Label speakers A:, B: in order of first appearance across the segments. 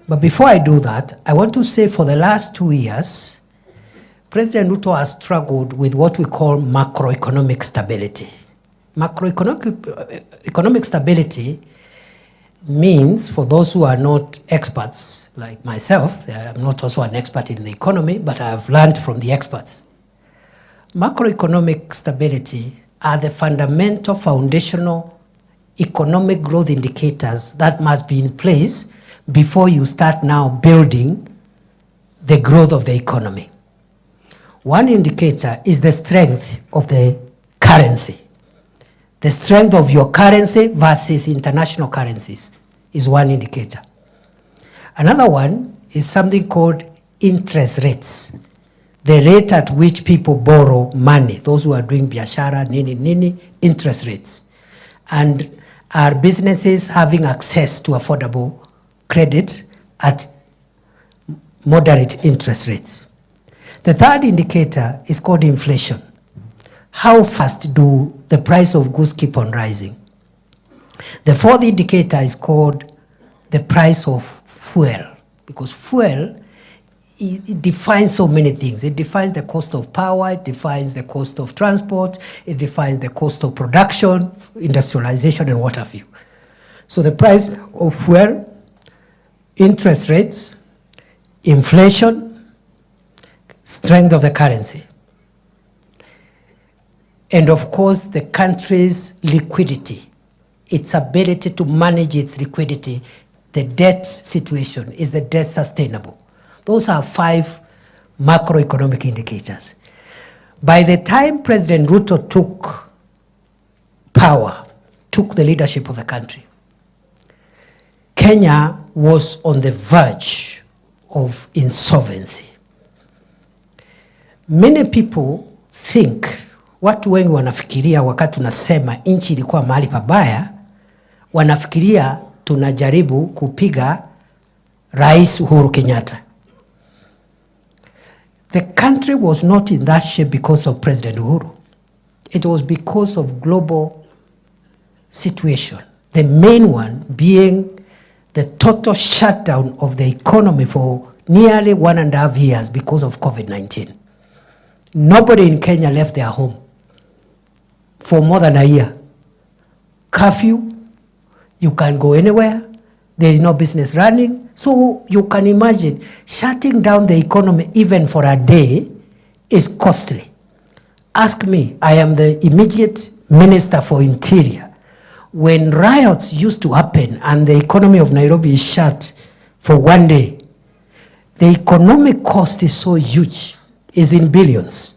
A: But before I do that, I want to say for the last 2 years, President Ruto has struggled with what we call macroeconomic stability. Macroeconomic stability means, for those who are not experts like myself, I'm not also an expert in the economy, but I have learned from the experts. Macroeconomic stability are the fundamental foundational economic growth indicators that must be in place before you start now building the growth of the economy. One indicator is the strength of the currency. The strength of your currency versus international currencies is one indicator. Another one is something called interest rates. The rate at which people borrow money, those who are doing biashara, nini, interest rates. And are businesses having access to affordable credit at moderate interest rates? The third indicator is called inflation. How fast do the price of goods keep on rising? The fourth indicator is called the price of fuel, because fuel, it defines so many things. It defines the cost of power, it defines the cost of transport, it defines the cost of production, industrialization, and what have you. So the price of fuel, interest rates, inflation, strength of the currency, and of course the country's liquidity, its ability to manage its liquidity, the debt situation, is the debt sustainable? Those are 5 macroeconomic indicators. By the time President Ruto took power, took the leadership of the country, Kenya was on the verge of insolvency. Many people think, watu wengi wanafikiria wakati tunasema nchi ilikuwa mahali pabaya, wanafikiria tunajaribu kupiga Rais Uhuru Kenyatta. The country was not in that shape because of President Uhuru. It was because of global situation. The main one being the total shutdown of the economy for nearly 1.5 years because of COVID-19. Nobody in Kenya left their home for more than a year. Curfew, you can't go anywhere. There is no business running. So you can imagine shutting down the economy even for a day is costly. Ask me, I am the immediate Minister for Interior. When riots used to happen and the economy of Nairobi is shut for one day, the economic cost is so huge, is in billions.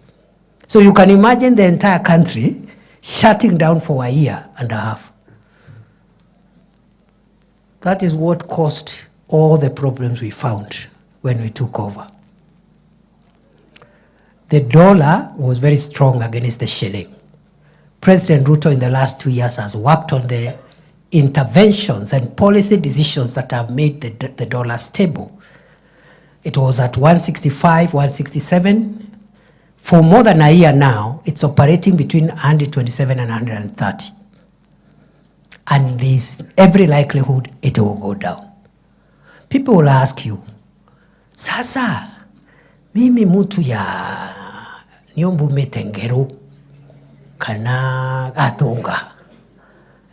A: So you can imagine the entire country shutting down for 1.5 years. That is what caused all the problems we found when we took over. The dollar was very strong against the shilling. President Ruto in the last 2 years has worked on the interventions and policy decisions that have made the dollar stable. It was at 165, 167. For more than a year now, it's operating between 127 and 130. And there's every likelihood it will go down. People will ask you, sasa, mimi mutu ya nyombu metengero kana atonga,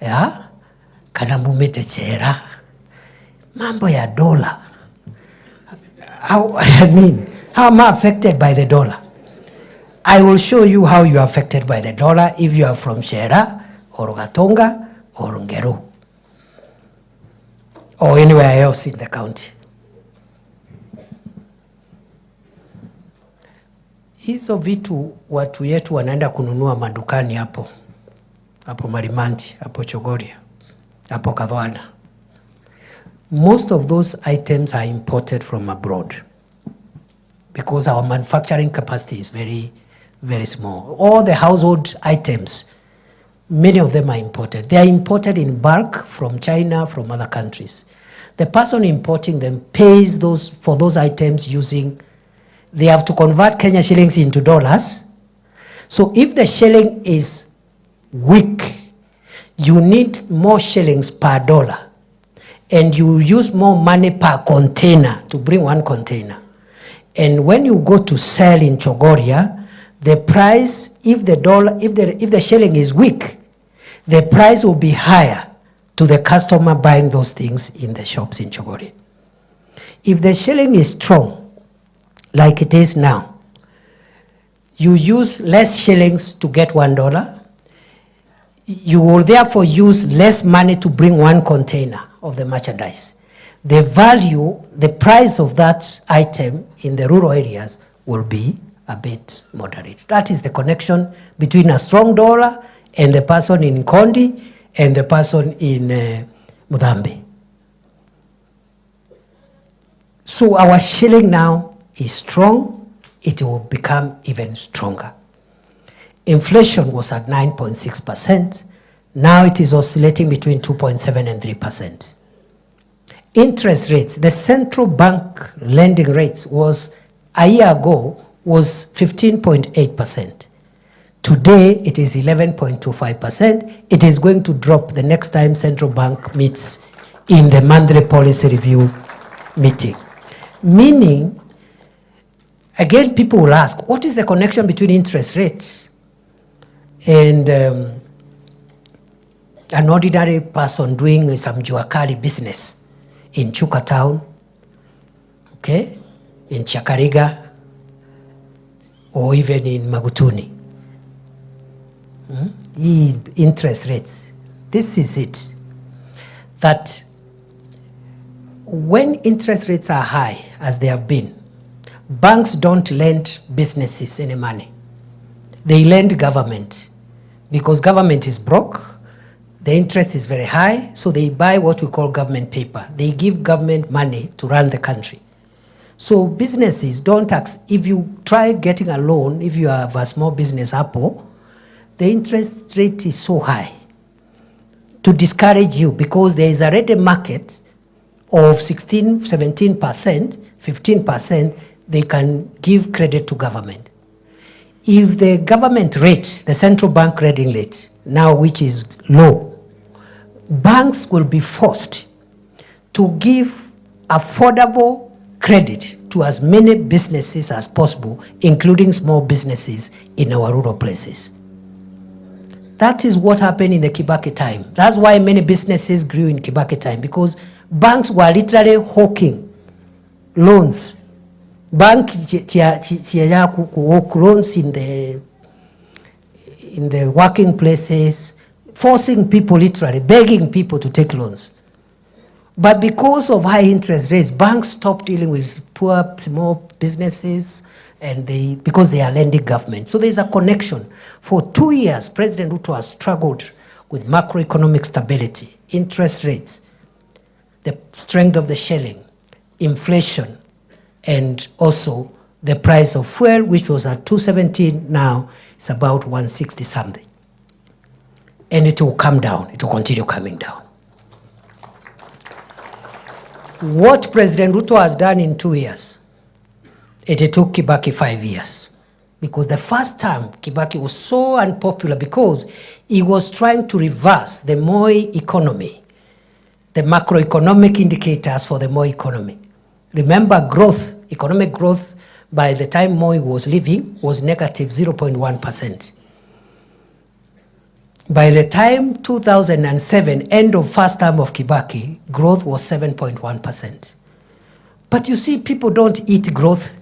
A: ya kana mumete chera, mambo ya dollar. How am I affected by the dollar? I will show you how you are affected by the dollar if you are from Shera or Gatonga or Ngeru or anywhere else in the county. Hizo vitu watu yetu wanaenda kununua madukani hapo Marimanti, hapo Chogoria, hapo Kavana. Most of those items are imported from abroad because our manufacturing capacity is very, very small. All the household items, many of them are imported. They are imported in bulk from China, from other countries. The person importing them pays for those items using, they have to convert Kenya shillings into dollars. So if the shilling is weak, you need more shillings per dollar. and you use more money per container to bring one container. And when you go to sell in Chogoria, the price, if the shilling is weak, the price will be higher to the customer buying those things in the shops in Chogoria. If the shilling is strong, like it is now, you use less shillings to get $1. You will therefore use less money to bring one container of the merchandise. The value, the price of that item in the rural areas will be a bit moderate. That is the connection between a strong dollar and the person in Kondi and the person in Mudambe. So our shilling now is strong. It will become even stronger. Inflation was at 9.6%. Now it is oscillating between 2.7 and 3%. Interest rates, the central bank lending rates was, a year ago, was 15.8%. Today, it is 11.25%. It is going to drop the next time central bank meets in the monthly policy review meeting. Meaning, again, people will ask, what is the connection between interest rates and an ordinary person doing some juakali business in Chuka town, okay, in Chakariga, or even in Magutuni? Interest rates. This is it. That when interest rates are high, as they have been, banks don't lend businesses any money. They lend government because government is broke. The interest is very high, so they buy what we call government paper. They give government money to run the country. So businesses don't tax. If you try getting a loan, if you have a small business, Apple, the interest rate is so high to discourage you because there is already a market of 16, 17%, 15%, they can give credit to government. If the government rate, the central bank rating rate, now which is low, banks will be forced to give affordable credit to as many businesses as possible, including small businesses in our rural places. That is what happened in the Kibaki time. That's why many businesses grew in Kibaki time, because banks were literally hawking loans. Bank loans in the working places, forcing people, literally begging people to take loans. But because of high interest rates, banks stopped dealing with poor small businesses, and because they are lending government. So there's a connection. For 2 years, President Ruto has struggled with macroeconomic stability, interest rates, the strength of the shilling, inflation, and also the price of fuel, which was at 217, now it's about 160 something. And it will come down, it will continue coming down. What President Ruto has done in 2 years, it took Kibaki 5 years. Because the first time, Kibaki was so unpopular because he was trying to reverse the Moi economy, the macroeconomic indicators for the Moi economy. Remember, growth, economic growth, by the time Moi was leaving, was negative 0.1%. By the time 2007, end of first term of Kibaki, growth was 7.1%. But you see, people don't eat growth.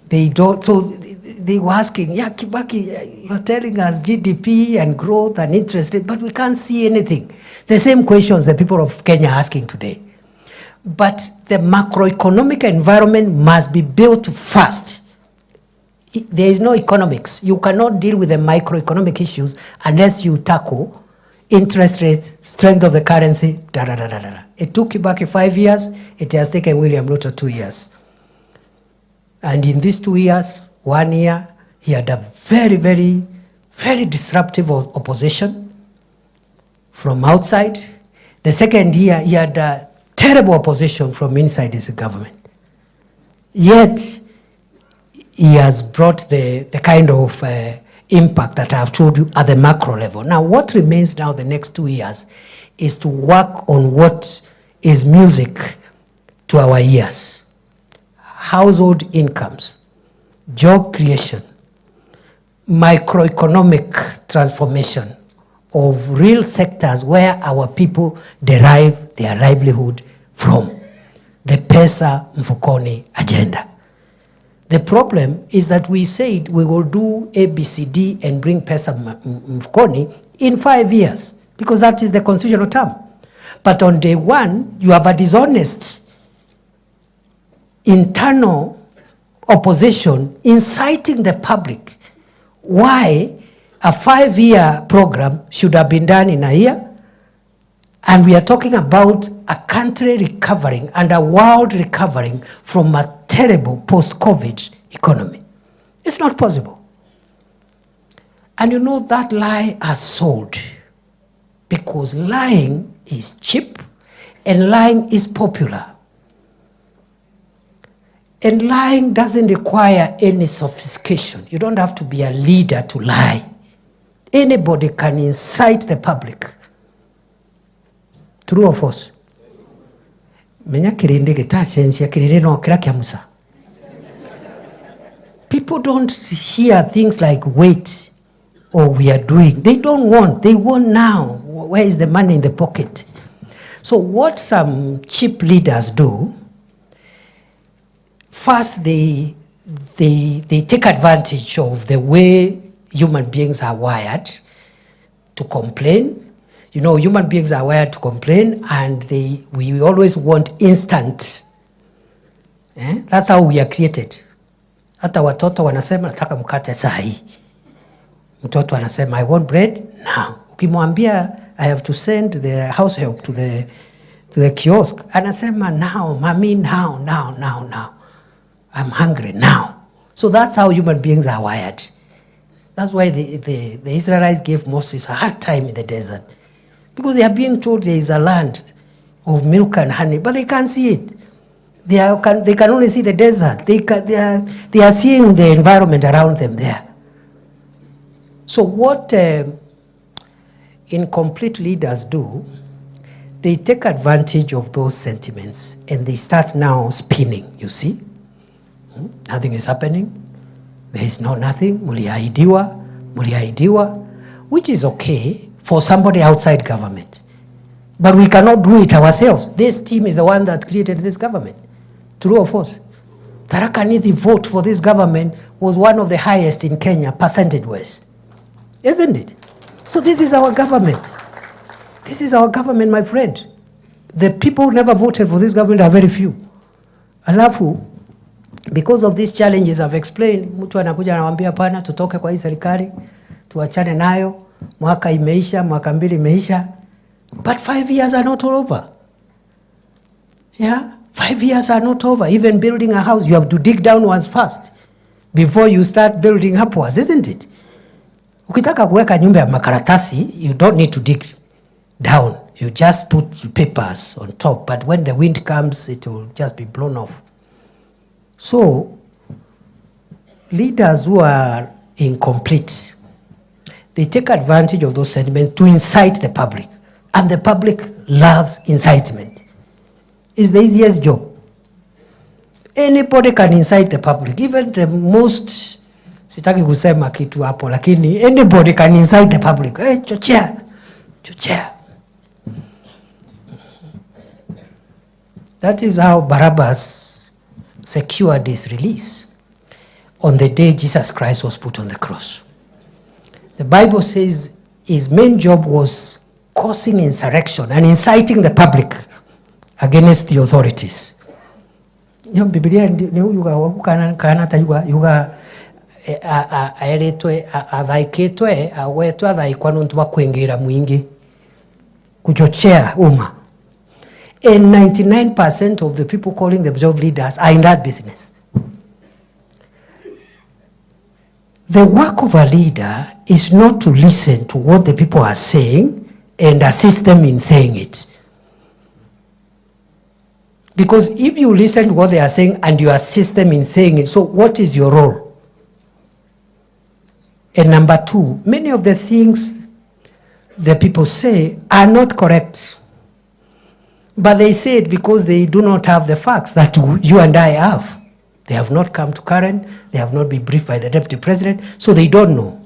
A: They don't, so they were asking, yeah, Kibaki, you're telling us GDP and growth and interest rate, but we can't see anything. The same questions the people of Kenya are asking today. But the macroeconomic environment must be built first. There is no economics. You cannot deal with the microeconomic issues unless you tackle interest rates, strength of the currency, da da da da da. It took Kibaki 5 years. It has taken William Ruto 2 years. And in these 2 years, 1 year, he had a very, very, very disruptive opposition from outside. The second year, he had a terrible opposition from inside his government. Yet, he has brought the kind of impact that I have told you at the macro level. Now, what remains now the next 2 years is to work on what is music to our ears. Household incomes, job creation, microeconomic transformation of real sectors where our people derive their livelihood from. The Pesa Mfukoni agenda. The problem is that we said we will do ABCD and bring Pesa Mfukoni in 5 years, because that is the constitutional term. But on day one, you have a dishonest internal opposition inciting the public why a 5-year program should have been done in a year. And we are talking about a country recovering and a world recovering from a terrible post-COVID economy. It's not possible. And you know that lie has sold, because lying is cheap and lying is popular. And lying doesn't require any sophistication. You don't have to be a leader to lie. Anybody can incite the public. True or false? People don't hear things like wait or we are doing. They don't want. They want now. Where is the money in the pocket? So what some cheap leaders do, first they take advantage of the way human beings are wired to complain. You know, human beings are wired to complain, and we always want instant. That's how we are created. Hata watoto wanasema nataka mkate saa hii. Mtoto anasema I want bread now. Ukimwambia I have to send the house help to the kiosk, anasema now, mommy, now. I'm hungry now. So that's how human beings are wired. That's why the Israelites gave Moses a hard time in the desert. Because they are being told there is a land of milk and honey, but they can't see it. They can only see the desert. They are seeing the environment around them there. So what incomplete leaders do, they take advantage of those sentiments and they start now spinning, you see. Nothing is happening. There is nothing. Muliahidiwa, which is okay for somebody outside government. But we cannot do it ourselves. This team is the one that created this government. True or false? Tharaka Nithi vote for this government was one of the highest in Kenya, percentage-wise. Isn't it? So this is our government. This is our government, my friend. The people who never voted for this government are very few. Alafu, because of these challenges I've explained, mtu anakuja anawambia pana tutoke kwa hii serikali, tuachane nayo, mwaka imeisha, mwaka mbili imeisha. But 5 years are not all over. Yeah? 5 years are not over. Even building a house, you have to dig downwards first before you start building upwards, isn't it? Ukitaka kuweka nyumba ya makaratasi, you don't need to dig down. You just put papers on top. But when the wind comes, it will just be blown off. So, leaders who are incomplete, they take advantage of those sentiments to incite the public. And the public loves incitement. It's the easiest job. Anybody can incite the public. Even the most, sitaki kusema kitu hapo, lakini anybody can incite the public. Hey, chochea. That is how Barabbas secured his release on the day Jesus Christ was put on the cross. The Bible says his main job was causing insurrection and inciting the public against the authorities. Yo Biblia yuga aeretwe athaikitwe awetwe athaikwa nuntu wa kwingira mwingi kuchochea umma. And 99% of the people calling themselves leaders are in that business. The work of a leader is not to listen to what the people are saying and assist them in saying it. Because if you listen to what they are saying and you assist them in saying it, so what is your role? And number two, many of the things the people say are not correct. But they say it because they do not have the facts that you and I have. They have not come to Karen, they have not been briefed by the Deputy President, so they don't know.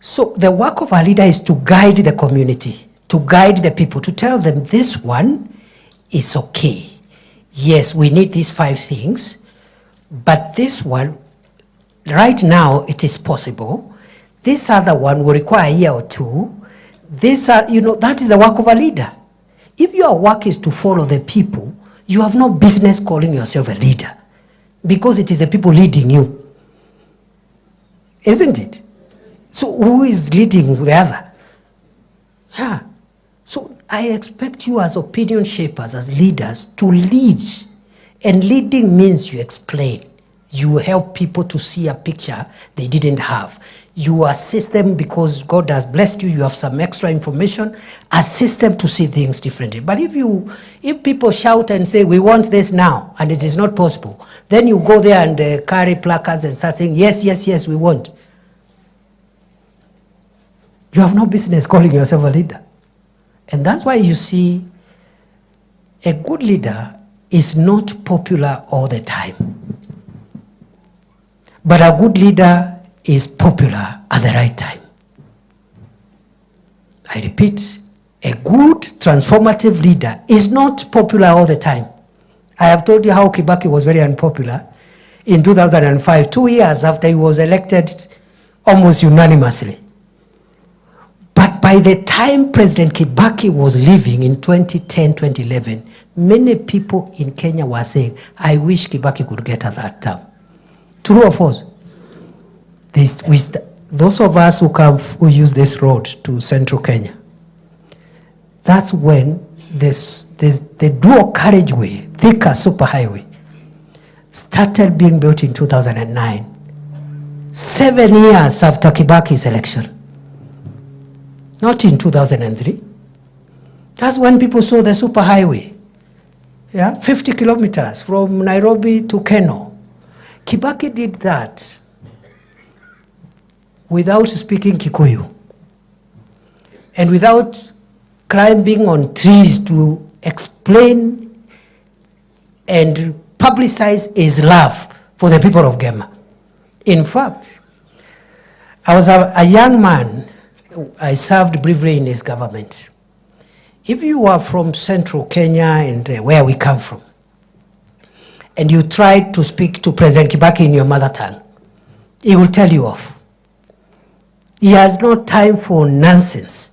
A: So the work of a leader is to guide the community, to guide the people, to tell them this one is okay. Yes, we need these 5 things, but this one, right now it is possible. This other one will require a year or 2. This, that is the work of a leader. If your work is to follow the people, you have no business calling yourself a leader, because it is the people leading you. Isn't it? So who is leading the other? Yeah. So I expect you as opinion shapers, as leaders, to lead. And leading means you explain. You help people to see a picture they didn't have. You assist them because God has blessed you, you have some extra information, assist them to see things differently. But if people shout and say, we want this now, and it is not possible, then you go there and carry placards and start saying, yes, yes, yes, we want. You have no business calling yourself a leader. And that's why you see a good leader is not popular all the time. But a good leader is popular at the right time. I repeat, a good transformative leader is not popular all the time. I have told you how Kibaki was very unpopular in 2005, 2 years after he was elected almost unanimously. But by the time President Kibaki was leaving in 2010, 2011, many people in Kenya were saying, I wish Kibaki could get at that term. True or false? Those of us who use this road to central Kenya, that's when the dual carriageway, Thika superhighway, started being built in 2009, 7 years after Kibaki's election. Not in 2003. That's when people saw the superhighway. Yeah, 50 kilometers from Nairobi to Keno. Kibaki did that without speaking Kikuyu and without climbing on trees to explain and publicize his love for the people of Gema. In fact, I was a young man. I served briefly in his government. If you are from central Kenya and where we come from, and you try to speak to President Kibaki in your mother tongue, he will tell you off. He has no time for nonsense.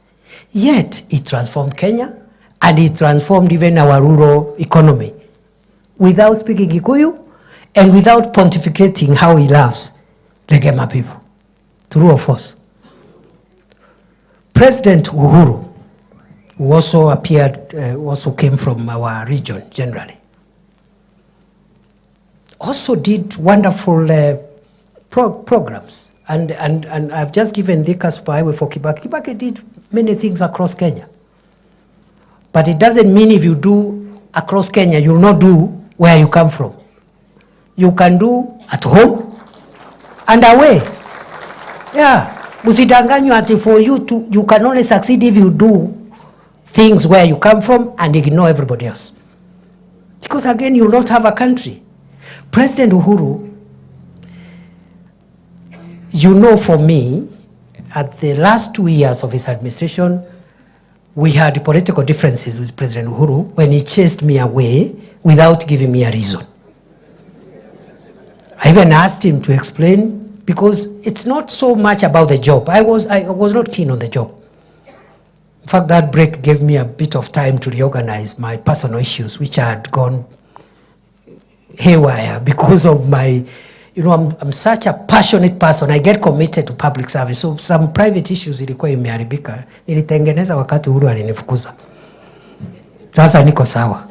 A: Yet, he transformed Kenya, and he transformed even our rural economy without speaking Kikuyu and without pontificating how he loves the Gema people. True or false? President Uhuru, who also appeared, also came from our region generally, also did wonderful programs. And I've just given Thika Superhighway for Kibaki. Kibaki did many things across Kenya. But it doesn't mean if you do across Kenya, you'll not do where you come from. You can do at home and away. Yeah. Usidanganywa ati for you can only succeed if you do things where you come from and ignore everybody else. Because again, you will not have a country. President Uhuru, for me, at the last 2 years of his administration, we had political differences with President Uhuru when he chased me away without giving me a reason. I even asked him to explain, because it's not so much about the job. I was not keen on the job. In fact, that break gave me a bit of time to reorganize my personal issues, which had gone haywire because of my, I'm such a passionate person. I get committed to public service. So some private issues ilikuwa imeharibika. Nilitengeneza wakati Uhuru alinifukuza. Sasa niko sawa.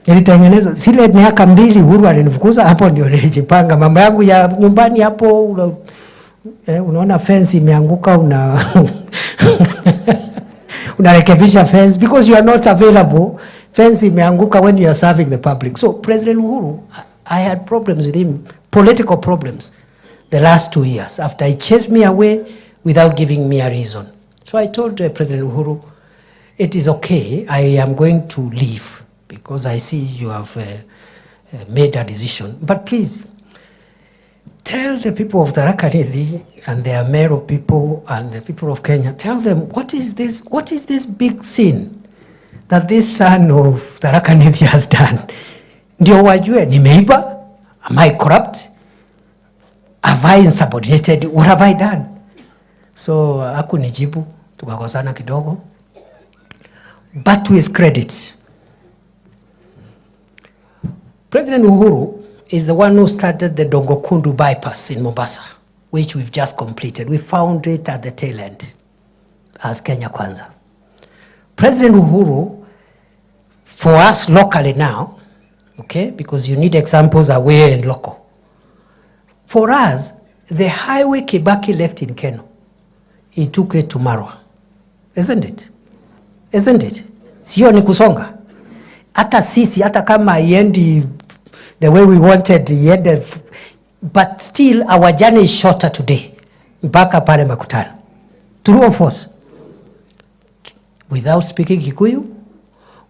A: Nilitengeneza zile miaka 2 Uhuru alinifukuza, hapo ndio nilijipanga. Mama yangu ya nyumbani hapo, unaona fence imeanguka, unarekebisha fence because you are not available. Fence imeanguka when you are serving the public. So President Uhuru, I had problems with him, political problems, the last 2 years after he chased me away without giving me a reason. So I told President Uhuru, it is okay. I am going to leave because I see you have made a decision. But please, tell the people of Tharaka Nithi and their Meru people and the people of Kenya, tell them, what is this big sin that this son of Tharaka Nithi has done? Ndio wajue, nimeiba? Am I corrupt? Have I insubordinated? What have I done? So, hakunijibu, tukakosana kidogo. But to his credit, President Uhuru is the one who started the Dongokundu bypass in Mombasa, which we've just completed. We found it at the tail end as Kenya Kwanza. President Uhuru, for us locally now, okay, because you need examples away and local. For us, the highway Kibaki left in Keno, he took it to Marwa. Isn't it? Isn't it? Sio ni kusonga. Hata sisi, hata kama iendi the way we wanted, iende, but still our journey is shorter today. Mpaka pale Makutano. True or false? Without speaking Kikuyu,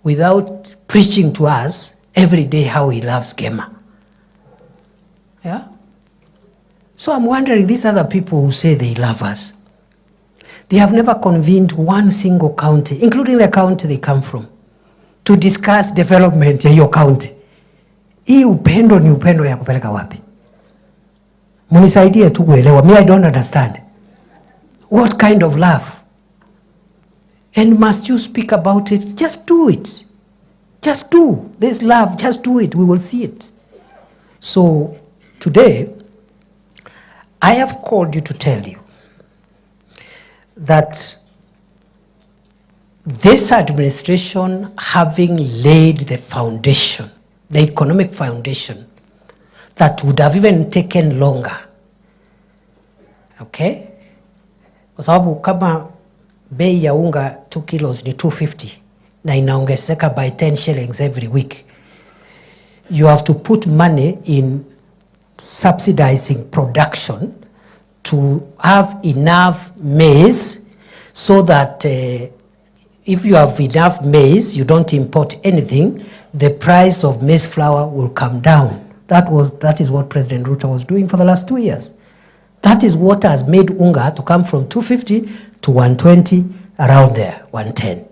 A: without preaching to us every day how he loves Gema. Yeah? So I'm wondering, these other people who say they love us, they have never convened one single county, including the county they come from, to discuss development in your county. Hii upendo ni upendo ya kupeleka wapi? Munisaidie tu kuelewa. Me, I don't understand. What kind of love? And must you speak about it? Just do it. Just do. There's love. Just do it. We will see it. So today, I have called you to tell you that this administration, having laid the foundation, the economic foundation, that would have even taken longer. Okay? Kwa sababu kama bei ya unga 2 kilos ni 250 na inaongezeka by 10 shillings every week, you have to put money in subsidizing production to have enough maize so that if you have enough maize, you don't import anything, the price of maize flour will come down. That is what President Ruto was doing for the last 2 years. That is what has made unga to come from 250 to 120, around there, 110.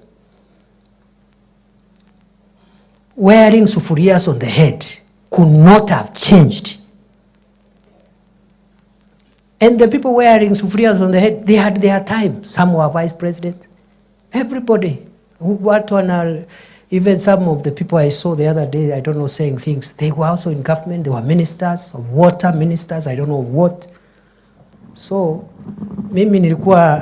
A: Wearing sufurias on the head could not have changed. And the people wearing sufurias on the head, they had their time. Some were vice president. Everybody. Even some of the people I saw the other day, I don't know, saying things, they were also in government. They were ministers of water, ministers, I don't know what. So, mimi nilikuwa